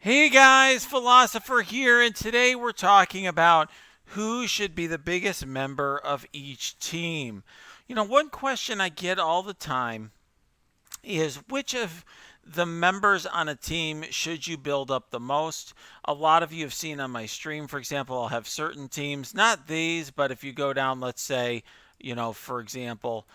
Hey guys, Philosopher here, and today we're talking about who should be the biggest member of each team. One question I get all the time is which of the members on a team should you build up the most? A lot of you have seen on my stream, for example, I'll have certain teams, not these, but if you go down, let's say, for example,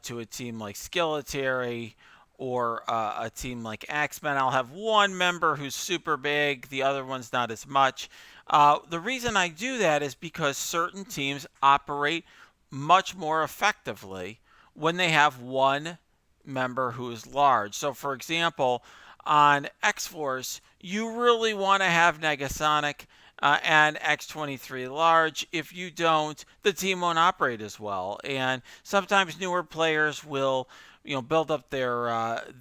to a team like Skeletary or a team like X-Men, I'll have one member who's super big, the other one's not as much. The reason I do that is because certain teams operate much more effectively when they have one member who is large. So, for example, on XForce, you really want to have Negasonic and X-23 large. If you don't, the team won't operate as well. And sometimes newer players will, build up their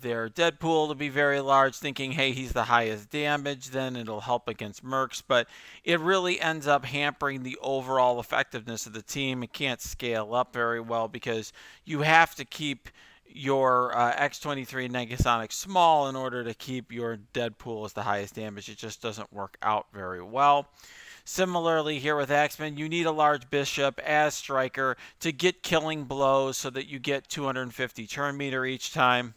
Deadpool to be very large, thinking, hey, he's the highest damage. Then it'll help against mercs, but it really ends up hampering the overall effectiveness of the team. It can't scale up very well because you have to keep your X-23 Negasonic small in order to keep your Deadpool as the highest damage. It just doesn't work out very well. Similarly, here with X-Men, you need a large bishop as striker to get killing blows so that you get 250 turn meter each time.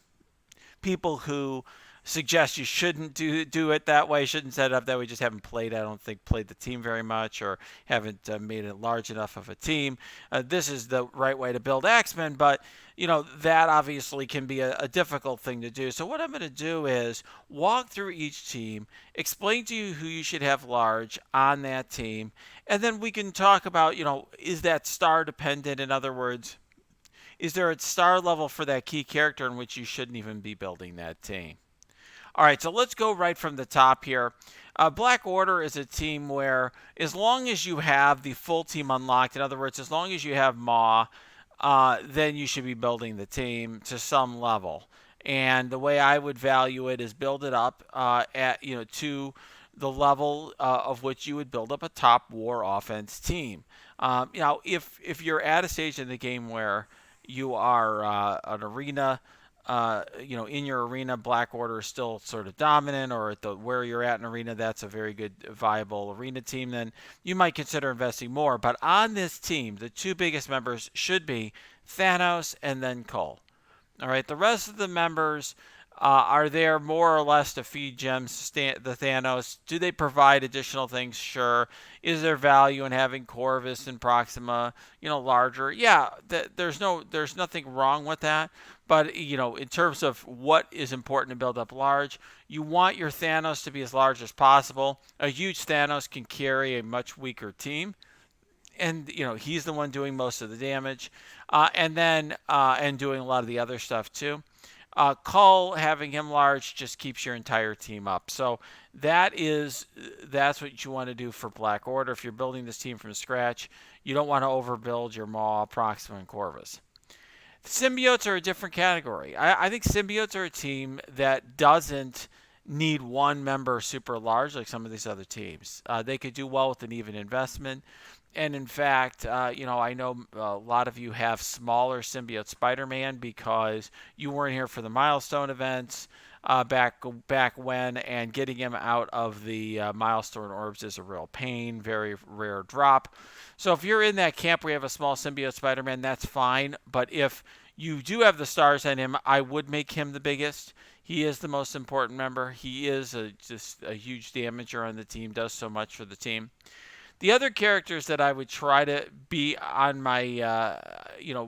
People who suggest you shouldn't do it that way, shouldn't set it up that way, just haven't played, I don't think, played the team very much or haven't made it large enough of a team. This is the right way to build X-Men, but that obviously can be a difficult thing to do. So what I'm going to do is walk through each team, explain to you who you should have large on that team, and then we can talk about, is that star dependent? In other words, is there a star level for that key character in which you shouldn't even be building that team? All right, so let's go right from the top here. Black Order is a team where, as long as you have the full team unlocked, in other words, as long as you have Maw, then you should be building the team to some level. And the way I would value it is build it up at to the level of which you would build up a top war offense team. If you're at a stage in the game where you are an arena in your arena, Black Order is still sort of dominant, or at the where you're at in arena, that's a very good, viable arena team, then you might consider investing more. But on this team, the two biggest members should be Thanos and then Cole. All right, the rest of the members are there more or less to feed gems the Thanos. Do they provide additional things? Sure. Is there value in having Corvus and Proxima, larger? Yeah, there's nothing wrong with that. But in terms of what is important to build up large, you want your Thanos to be as large as possible. A huge Thanos can carry a much weaker team, and he's the one doing most of the damage, and doing a lot of the other stuff too. Cull, having him large just keeps your entire team up. So that's what you want to do for Black Order. If you're building this team from scratch, you don't want to overbuild your Maw, Proxima, and Corvus. Symbiotes are a different category. I think symbiotes are a team that doesn't need one member super large like some of these other teams. They could do well with an even investment. And in fact, I know a lot of you have smaller symbiote Spider-Man because you weren't here for the milestone events back when, and getting him out of the milestone orbs is a real pain, very rare drop. So if you're in that camp where you have a small symbiote Spider-Man, that's fine. But if you do have the stars on him, I would make him the biggest. He is the most important member. He is just a huge damager on the team, does so much for the team. The other characters that I would try to be on my,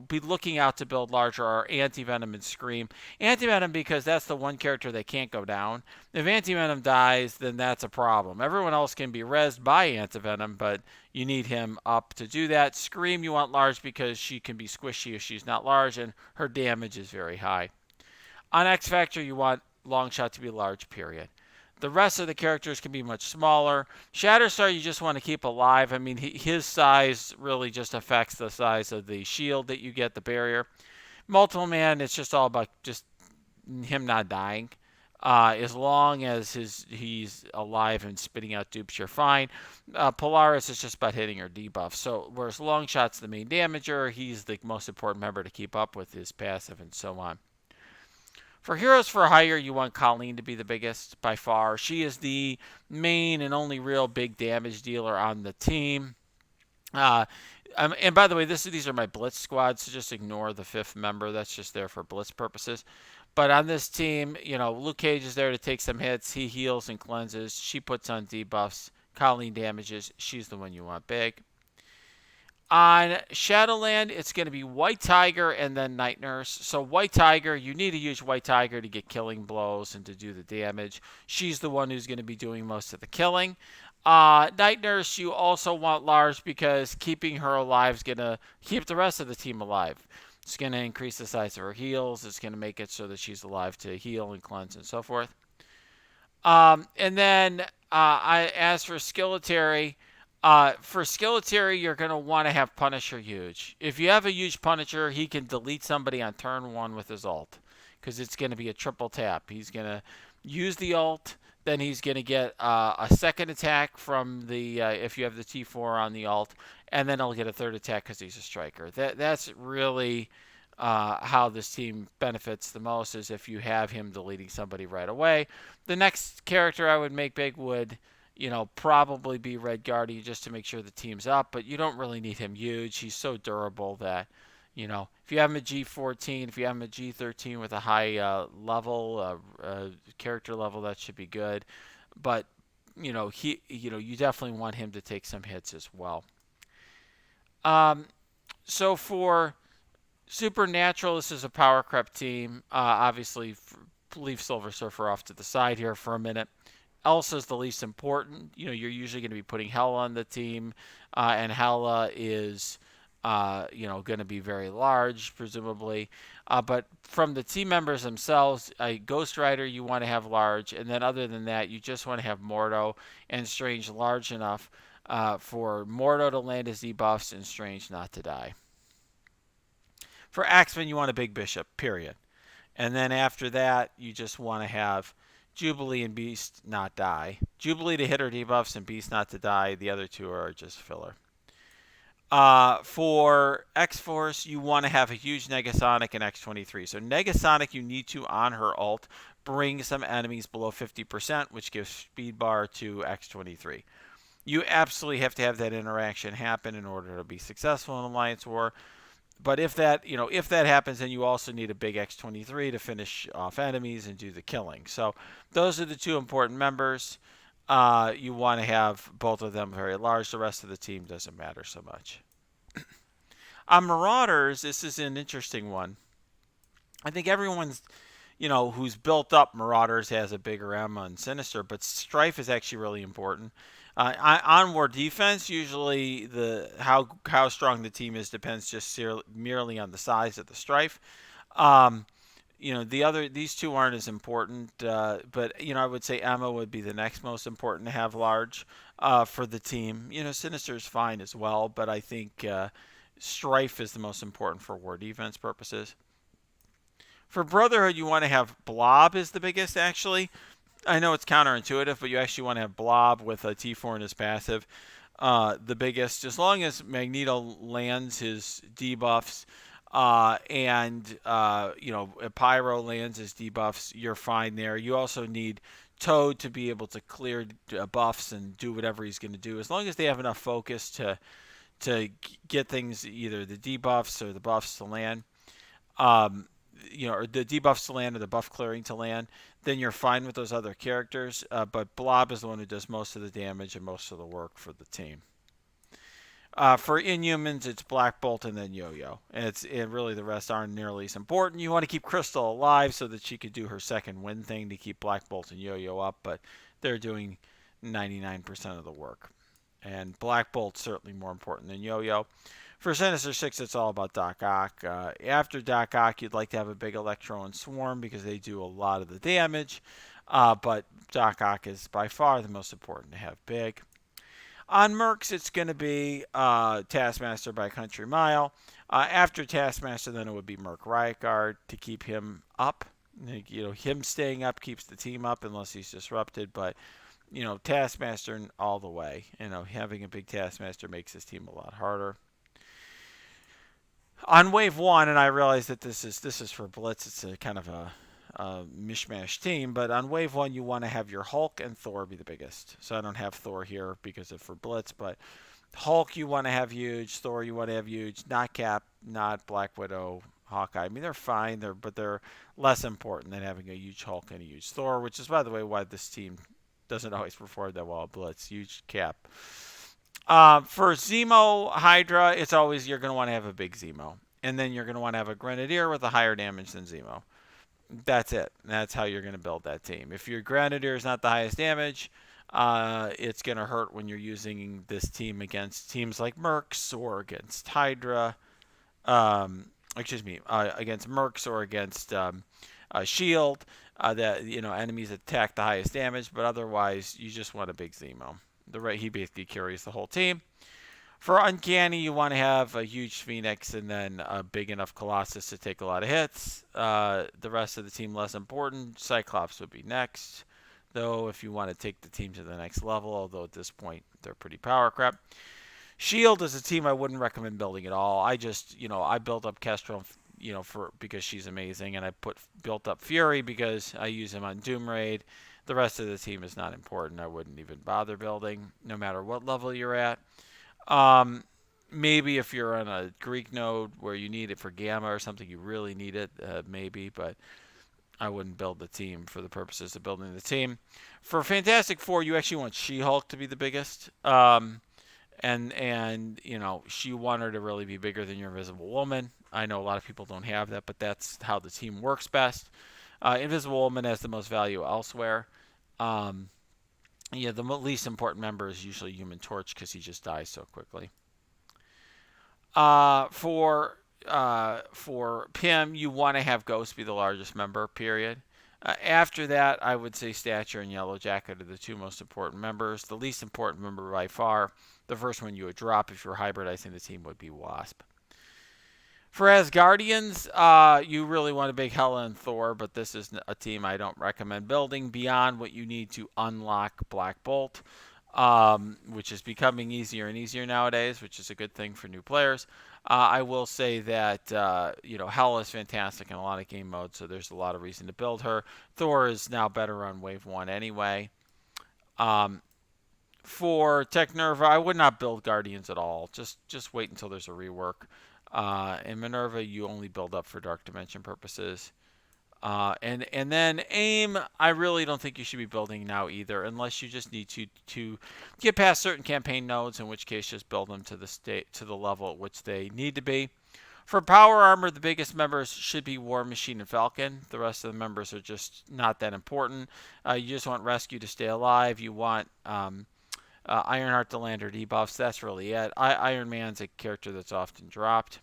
be looking out to build larger are Anti-Venom and Scream. Anti-Venom because that's the one character that can't go down. If Anti-Venom dies, then that's a problem. Everyone else can be rezzed by Anti-Venom, but you need him up to do that. Scream you want large because she can be squishy if she's not large, and her damage is very high. On X Factor, you want Longshot to be large, period. The rest of the characters can be much smaller. Shatterstar you just want to keep alive. I mean, his size really just affects the size of the shield that you get, the barrier. Multiple Man, it's just all about just him not dying. As long as he's alive and spitting out dupes, you're fine. Polaris is just about hitting her debuff. So whereas Longshot's the main damager, he's the most important member to keep up with his passive and so on. For Heroes for Hire, you want Colleen to be the biggest by far. She is the main and only real big damage dealer on the team. Uh, and by the way, these are my Blitz squads, so just ignore the fifth member. That's just there for Blitz purposes. But on this team, Luke Cage is there to take some hits. He heals and cleanses. She puts on debuffs. Colleen damages. She's the one you want big. On Shadowland, it's going to be White Tiger and then Night Nurse. So White Tiger, you need to use White Tiger to get killing blows and to do the damage. She's the one who's going to be doing most of the killing. Night Nurse, you also want large because keeping her alive is going to keep the rest of the team alive. It's going to increase the size of her heals. It's going to make it so that she's alive to heal and cleanse and so forth. And then as for Skeletary, you're going to want to have Punisher huge. If you have a huge Punisher, he can delete somebody on turn 1 with his ult because it's going to be a triple tap. He's going to use the ult, then he's going to get a second attack from the if you have the T4 on the ult, and then he'll get a third attack because he's a striker. That's really how this team benefits the most, is if you have him deleting somebody right away. The next character I would make big would probably be Red Guardian just to make sure the team's up, but you don't really need him huge. He's so durable that, if you have him a G14, if you have him a G13 with a high level, character level, that should be good. But, you definitely want him to take some hits as well. So for Supernatural, this is a power creep team. Obviously, leave Silver Surfer off to the side here for a minute. Elsa's the least important. You're usually going to be putting Hela on the team, and Hela is, going to be very large, presumably. But from the team members themselves, Ghost Rider you want to have large, and then other than that, you just want to have Mordo and Strange large enough for Mordo to land his debuffs and Strange not to die. For Axeman, you want a big bishop, period. And then after that, you just want to have Jubilee and Beast not die. Jubilee to hit her debuffs and Beast not to die. The other two are just filler. For XForce, you want to have a huge Negasonic and X23. So Negasonic, you need to, on her ult, bring some enemies below 50%, which gives speed bar to X23. You absolutely have to have that interaction happen in order to be successful in Alliance War. But if that happens, then you also need a big X23 to finish off enemies and do the killing. So those are the two important members. You want to have both of them very large. The rest of the team doesn't matter so much. On Marauders, this is an interesting one. I think everyone's, who's built up Marauders has a bigger M on Sinister, but Strife is actually really important. On war defense, usually how strong the team is depends just merely on the size of the Strife. These two aren't as important, but I would say Emma would be the next most important to have large for the team. Sinister is fine as well, but I think Strife is the most important for war defense purposes. For Brotherhood, you want to have Blob is the biggest, actually. I know it's counterintuitive, but you actually want to have Blob with a T4 in his passive. The biggest, as long as Magneto lands his debuffs and Pyro lands his debuffs, you're fine there. You also need Toad to be able to clear buffs and do whatever he's going to do. As long as they have enough focus to get things, either the debuffs or the buffs to land, or the debuffs to land or the buff clearing to land, then you're fine with those other characters. But Blob is the one who does most of the damage and most of the work for the team. For Inhumans, it's Black Bolt and then Yo-Yo. And really the rest aren't nearly as important. You want to keep Crystal alive so that she could do her second win thing to keep Black Bolt and Yo-Yo up, but they're doing 99% of the work. And Black Bolt's certainly more important than Yo-Yo. For Sinister 6, it's all about Doc Ock. After Doc Ock, you'd like to have a big Electro and Swarm because they do a lot of the damage. But Doc Ock is by far the most important to have big. On Mercs, it's going to be Taskmaster by Country Mile. After Taskmaster, then it would be Merc Riot Guard to keep him up. Him staying up keeps the team up unless he's disrupted. But, Taskmaster all the way. Having a big Taskmaster makes his team a lot harder. On Wave 1, and I realize that this is for Blitz, it's a kind of mishmash team. But on wave 1, you want to have your Hulk and Thor be the biggest. So I don't have Thor here because of for Blitz, but Hulk you want to have huge, Thor you want to have huge, not Cap, not Black Widow, Hawkeye. I mean, they're fine, but they're less important than having a huge Hulk and a huge Thor, which is, by the way, why this team doesn't always perform that well at Blitz. Huge Cap. For Zemo Hydra, it's always you're going to want to have a big Zemo. And then you're going to want to have a Grenadier with a higher damage than Zemo. That's it. That's how you're going to build that team. If your Grenadier is not the highest damage, it's going to hurt when you're using this team against teams like Mercs or against Hydra. Against Mercs or against Shield. That enemies attack the highest damage, but otherwise you just want a big Zemo. He basically carries the whole team. For Uncanny, you want to have a huge Phoenix and then a big enough Colossus to take a lot of hits. The rest of the team less important. Cyclops would be next, though, if you want to take the team to the next level, although at this point they're pretty power crap. Shield is a team I wouldn't recommend building at all. I built up Kestrel, because she's amazing, and I built up Fury because I use him on Doom Raid. The rest of the team is not important. I wouldn't even bother building, no matter what level you're at. Maybe if you're on a Greek node where you need it for Gamma or something, you really need it, maybe, but I wouldn't build the team for the purposes of building the team. For Fantastic Four, you actually want She-Hulk to be the biggest. And you want her to really be bigger than your Invisible Woman. I know a lot of people don't have that, but that's how the team works best. Invisible Woman has the most value elsewhere. The least important member is usually Human Torch because he just dies so quickly. For Pym, you want to have Ghost be the largest member, period. After that, I would say Stature and Yellow Jacket are the two most important members. The least important member by far, the first one you would drop if you're hybridizing the team, would be Wasp. For Asgardians, you really want a big Hela and Thor, but this is a team I don't recommend building beyond what you need to unlock Black Bolt, which is becoming easier and easier nowadays, which is a good thing for new players. I will say that, Hela is fantastic in a lot of game modes, so there's a lot of reason to build her. Thor is now better on Wave 1 anyway. For Technerva, I would not build Guardians at all. Just wait until there's a rework. In Minerva, you only build up for Dark Dimension purposes. And then AIM, I really don't think you should be building now either, unless you just need to get past certain campaign nodes, in which case just build them to the level at which they need to be. For Power Armor, the biggest members should be War Machine and Falcon. The rest of the members are just not that important. You just want Rescue to stay alive. You want Ironheart to land her debuffs. That's really it. Iron Man's a character that's often dropped.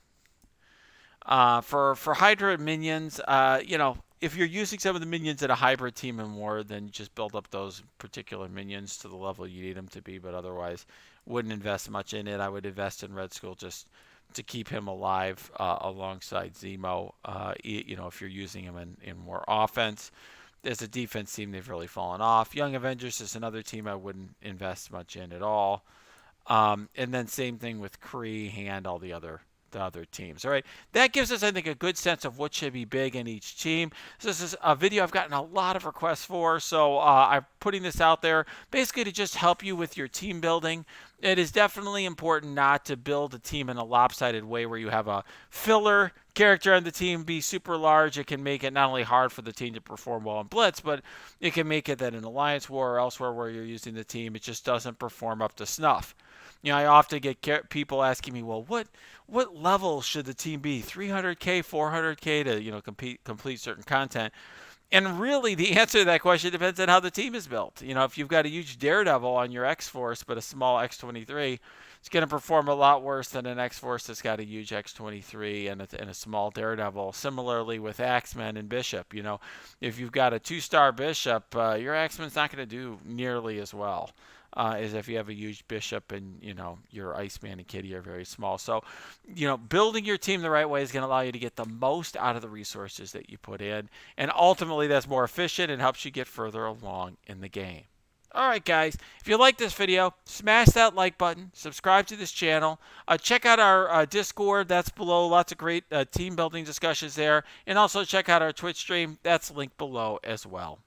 For Hydra minions, if you're using some of the minions in a hybrid team in War, then just build up those particular minions to the level you need them to be, but otherwise wouldn't invest much in it. I would invest in Red Skull just to keep him alive alongside Zemo, if you're using him in more offense. As a defense team, they've really fallen off. Young Avengers is another team I wouldn't invest much in at all. And then same thing with Kree and all the other teams. All right, that gives us, I think, a good sense of what should be big in each team. So this is a video I've gotten a lot of requests for, so I'm putting this out there basically to just help you with your team building. It is definitely important not to build a team in a lopsided way where you have a filler character on the team be super large. It can make it not only hard for the team to perform well in Blitz, but it can make it that in Alliance War or elsewhere where you're using the team, it just doesn't perform up to snuff. I often get people asking me, well, what level should the team be? 300K, 400K to complete certain content? And really, the answer to that question depends on how the team is built. If you've got a huge Daredevil on your X-Force but a small X-23, it's going to perform a lot worse than an X-Force that's got a huge X-23 and a small Daredevil. Similarly with Axemen and Bishop. If you've got a 2-star Bishop, your Axemen's not going to do nearly as well as if you have a huge Bishop and, your Iceman and Kitty are very small. So, building your team the right way is going to allow you to get the most out of the resources that you put in. And ultimately, that's more efficient and helps you get further along in the game. Alright guys, if you like this video, smash that like button, subscribe to this channel, check out our Discord, that's below, lots of great team building discussions there, and also check out our Twitch stream, that's linked below as well.